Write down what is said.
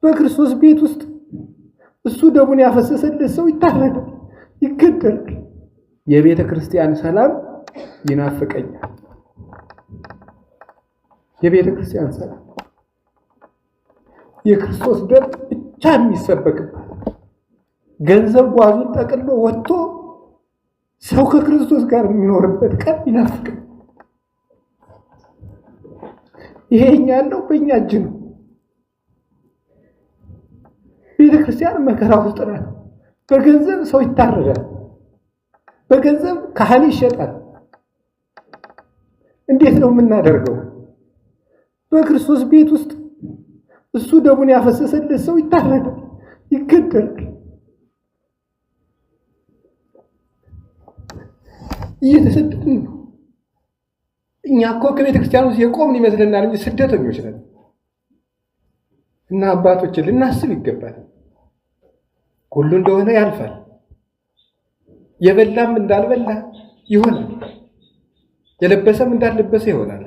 በክርስቶስ ቤት ውስጥ እሱ ደሙን ያፈሰሰለት ሰው ይታረዳል፣ ይገደላል። የቤተ ክርስቲያን ሰላም ይናፍቀኛል። የቤተ ክርስቲያን ሰላም የክርስቶስ ደም ብቻ የሚሰበክባት ገንዘብ ጓዙን ጠቅሎ ወጥቶ ሰው ከክርስቶስ ጋር የሚኖርበት ቀን ይናፍቀኛል። ይሄኛ ያለው በእኛ እጅ ነው። ቤተ ክርስቲያን መከራ ውስጥ ናት። በገንዘብ ሰው ይታረዳል፣ በገንዘብ ካህን ይሸጣል። እንዴት ነው የምናደርገው? በክርስቶስ ቤት ውስጥ እሱ ደሙን ያፈሰሰለት ሰው ይታረዳል፣ ይገደላል። እየተሰደድን ነው። እኛ እኮ ከቤተ ክርስቲያን ውስጥ የቆምን ይመስለናል እንጂ ስደተኞች ነን። እና አባቶችን ልናስብ ይገባል። ሁሉ እንደሆነ ያልፋል። የበላም እንዳልበላ ይሆናል፣ የለበሰም እንዳልለበሰ ይሆናል።